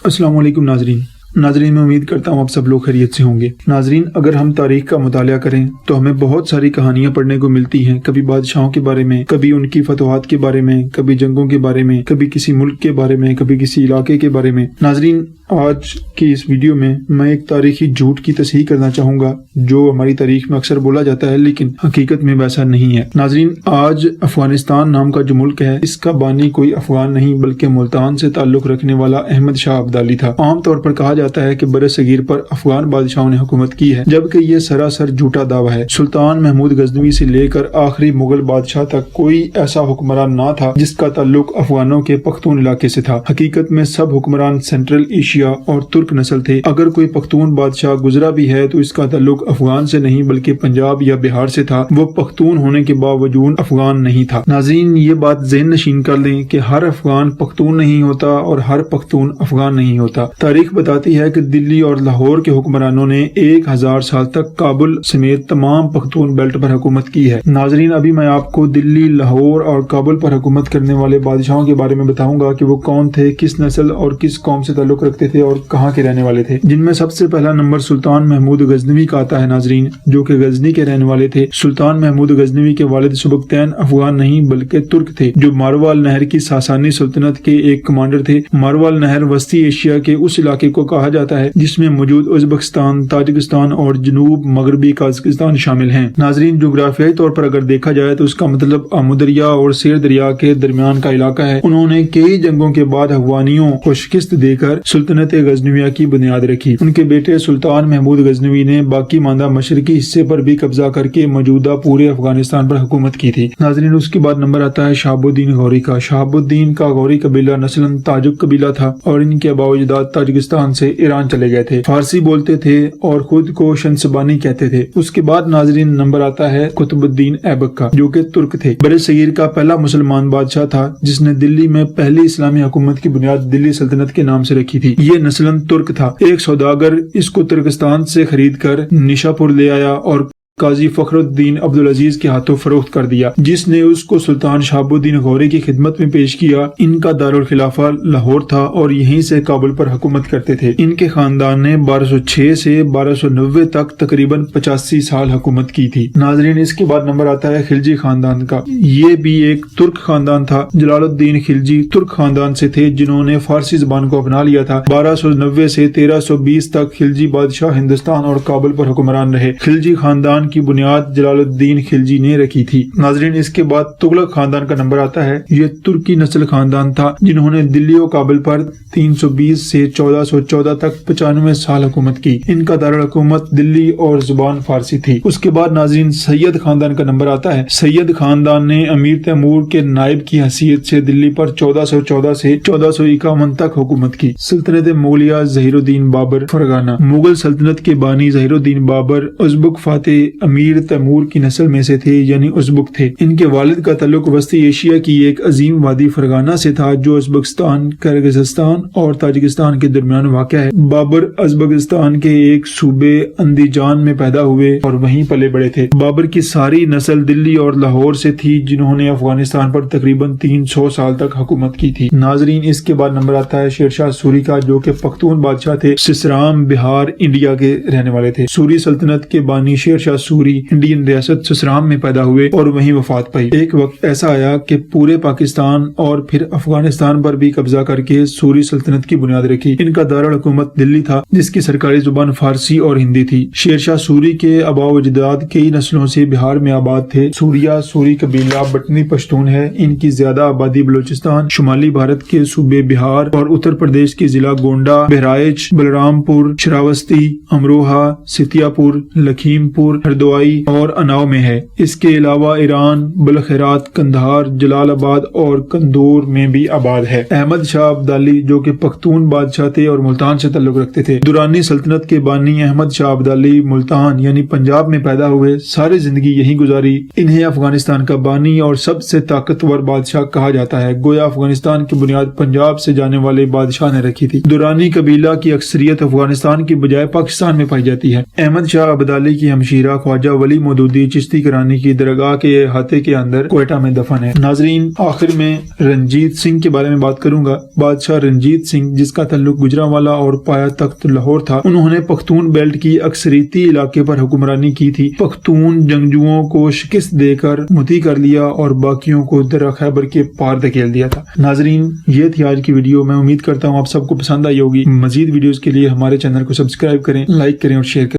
السلام علیکم ناظرین میں امید کرتا ہوں آپ سب لوگ خیریت سے ہوں گے۔ ناظرین، اگر ہم تاریخ کا مطالعہ کریں تو ہمیں بہت ساری کہانیاں پڑھنے کو ملتی ہیں، کبھی بادشاہوں کے بارے میں، کبھی ان کی فتوحات کے بارے میں، کبھی جنگوں کے بارے میں، کبھی کسی ملک کے بارے میں، کبھی کسی علاقے کے بارے میں۔ ناظرین، آج کی اس ویڈیو میں ایک تاریخی جھوٹ کی تصحیح کرنا چاہوں گا جو ہماری تاریخ میں اکثر بولا جاتا ہے لیکن حقیقت میں ویسا نہیں ہے۔ ناظرین، آج افغانستان نام کا جو ملک ہے اس کا بانی کوئی افغان نہیں بلکہ ملتان سے تعلق رکھنے والا احمد شاہ ابدالی تھا۔ عام طور پر کہا جاتا ہے کہ برصغیر پر افغان بادشاہوں نے حکومت کی ہے، جبکہ یہ سراسر جھوٹا دعویٰ ہے۔ سلطان محمود غزنوی سے لے کر آخری مغل بادشاہ تک کوئی ایسا حکمران نہ تھا جس کا تعلق افغانوں کے پختون علاقے سے تھا۔ حقیقت میں سب حکمران سینٹرل ایشیا اور ترک نسل تھے۔ اگر کوئی پختون بادشاہ گزرا بھی ہے تو اس کا تعلق افغان سے نہیں بلکہ پنجاب یا بہار سے تھا۔ وہ پختون ہونے کے باوجود افغان نہیں تھا۔ ناظرین، یہ بات ذہن نشین کر لیں کہ ہر افغان پختون نہیں ہوتا اور ہر پختون افغان نہیں ہوتا۔ تاریخ بتاتی ہے کہ دلی اور لاہور کے حکمرانوں نے 1000 سال تک کابل سمیت تمام پختون بیلٹ پر حکومت کی ہے۔ ناظرین، ابھی میں آپ کو دلی، لاہور اور کابل پر حکومت کرنے والے بادشاہوں کے بارے میں بتاؤں گا کہ وہ کون تھے، کس نسل اور کس قوم سے تعلق رکھتے تھے اور کہاں کے رہنے والے تھے، جن میں سب سے پہلا نمبر سلطان محمود غزنوی کا آتا ہے۔ ناظرین، جو کہ غزنی کے رہنے والے تھے۔ سلطان محمود غزنوی کے والد سبکتین افغان نہیں بلکہ ترک تھے، جو ماروال نہر کی ساسانی سلطنت کے ایک کمانڈر تھے۔ ماروال نہر وسطی ایشیا کے اس علاقے کو کہا جاتا ہے جس میں موجود ازبکستان، تاجکستان اور جنوب مغربی قازقستان شامل ہیں۔ ناظرین، جغرافیائی طور پر اگر دیکھا جائے تو اس کا مطلب آمو دریا اور سیر دریا کے درمیان کا علاقہ ہے۔ انہوں نے کئی جنگوں کے بعد افغانیوں کو شکست دے کر سلطنت غزنویہ کی بنیاد رکھی۔ ان کے بیٹے سلطان محمود غزنوی نے باقی ماندہ مشرقی حصے پر بھی قبضہ کر کے موجودہ پورے افغانستان پر حکومت کی تھی۔ ناظرین، اس کے بعد نمبر آتا ہے شہاب الدین غوری کا۔ شہاب الدین کا غوری قبیلہ نسلاً تاجک قبیلہ تھا اور ان کے آباء و اجداد تاجکستان سے ایران چلے گئے تھے۔ فارسی بولتے تھے اور خود کو شنسبانی کہتے تھے۔ اس کے بعد ناظرین نمبر آتا ہے قطب الدین ایبک کا، جو کہ ترک تھے۔ برصغیر کا پہلا مسلمان بادشاہ تھا جس نے دلی میں پہلی اسلامی حکومت کی بنیاد دلی سلطنت کے نام سے رکھی تھی۔ یہ نسلاً ترک تھا۔ ایک سوداگر اس کو ترکستان سے خرید کر نشاپور لے آیا اور قاضی فخر الدین عبدالعزیز کے ہاتھوں فروخت کر دیا، جس نے اس کو سلطان شہاب الدین غوری کی خدمت میں پیش کیا۔ ان کا دارالخلافہ لاہور تھا اور یہیں سے کابل پر حکومت کرتے تھے۔ ان کے خاندان نے 1206 سے 1290 تک تقریباً 85 سال حکومت کی تھی۔ ناظرین، اس کے بعد نمبر آتا ہے خلجی خاندان کا۔ یہ بھی ایک ترک خاندان تھا۔ جلال الدین خلجی ترک خاندان سے تھے جنہوں نے فارسی زبان کو اپنا لیا تھا۔ 1290 سے 1320 تک خلجی بادشاہ ہندوستان اور کابل پر حکمران رہے۔ خلجی خاندان کی بنیاد جلال الدین خلجی نے رکھی تھی۔ ناظرین، اس کے بعد تغلق خاندان کا نمبر آتا ہے۔ یہ ترکی نسل خاندان تھا جنہوں نے دلی و کابل پر 320 سے 1414 تک 95 سال حکومت کی۔ ان کا دارالحکومت دلی اور زبان فارسی تھی۔ اس کے بعد ناظرین سید خاندان کا نمبر آتا ہے۔ سید خاندان نے امیر تیمور کے نائب کی حیثیت سے دلی پر 1414 سے 1451 تک حکومت کی۔ سلطنت مغلیہ ظہیر الدین بابر فرغانہ۔ مغل سلطنت کے بانی ظہیر الدین بابر ازبک فاتح امیر تیمور کی نسل میں سے تھے، یعنی ازبک تھے۔ ان کے والد کا تعلق وسطی ایشیا کی ایک عظیم وادی فرغانہ سے تھا جو ازبکستان، کرغزستان اور تاجکستان کے درمیان واقع ہے۔ بابر ازبکستان کے ایک صوبے اندیجان میں پیدا ہوئے اور وہیں پلے بڑے تھے۔ بابر کی ساری نسل دلی اور لاہور سے تھی جنہوں نے افغانستان پر تقریباً 300 سال تک حکومت کی تھی۔ ناظرین، اس کے بعد نمبر آتا ہے شیر شاہ سوری کا، جو کہ پختون بادشاہ تھے۔ سسرام بہار انڈیا کے رہنے والے تھے۔ سوری سلطنت کے بانی شیر شاہ سوری انڈین ریاست سسرام میں پیدا ہوئے اور وہیں وفات پائی۔ ایک وقت ایسا آیا کہ پورے پاکستان اور پھر افغانستان پر بھی قبضہ کر کے سوری سلطنت کی بنیاد رکھی۔ ان کا دارالحکومت دلی تھا جس کی سرکاری زبان فارسی اور ہندی تھی۔ شیر شاہ سوری کے آباء و اجداد کئی نسلوں سے بہار میں آباد تھے۔ سوریا سوری قبیلہ بٹنی پشتون ہے۔ ان کی زیادہ آبادی بلوچستان، شمالی بھارت کے صوبے بہار اور اتر پردیش کے ضلع گونڈا، بہرائچ، بلرام پور، شراوستی، امروہہ، ستیا پور، لکھیم پور، ہردوائی اور اناؤ میں ہے۔ اس کے علاوہ ایران، بلخیرات، کندھار، جلال آباد اور کندور میں بھی آباد ہے۔ احمد شاہ ابدالی، جو کہ پختون بادشاہ تھے اور ملتان سے تعلق رکھتے تھے۔ دورانی سلطنت کے بانی احمد شاہ ابدالی ملتان یعنی پنجاب میں پیدا ہوئے، ساری زندگی یہیں گزاری۔ انہیں افغانستان کا بانی اور سب سے طاقتور بادشاہ کہا جاتا ہے، گویا افغانستان کی بنیاد پنجاب سے جانے والے بادشاہ نے رکھی تھی۔ دورانی قبیلہ کی اکثریت افغانستان کی بجائے پاکستان میں پائی جاتی ہے۔ احمد شاہ ابدالی کی ہمشیرہ خواجہ ولی مودودی چشتی کرانی کی درگاہ کے احاطے کے اندر کوئٹہ میں دفن ہے۔ ناظرین، آخر میں رنجیت سنگھ کے بارے میں بات کروں گا۔ بادشاہ رنجیت سنگھ، جس کا تعلق گجرانوالہ اور پایا تخت لاہور تھا، انہوں نے پختون بیلٹ کی اکثریتی علاقے پر حکمرانی کی تھی۔ پختون جنگجوؤں کو شکست دے کر مطیع کر لیا اور باقیوں کو درہ خیبر کے پار دھکیل دیا تھا۔ ناظرین، یہ تھی آج کی ویڈیو۔ میں امید کرتا ہوں آپ سب کو پسند آئی ہوگی۔ مزید ویڈیوز کے لیے ہمارے چینل کو سبسکرائب کریں، لائک کریں اور شیئر کریں۔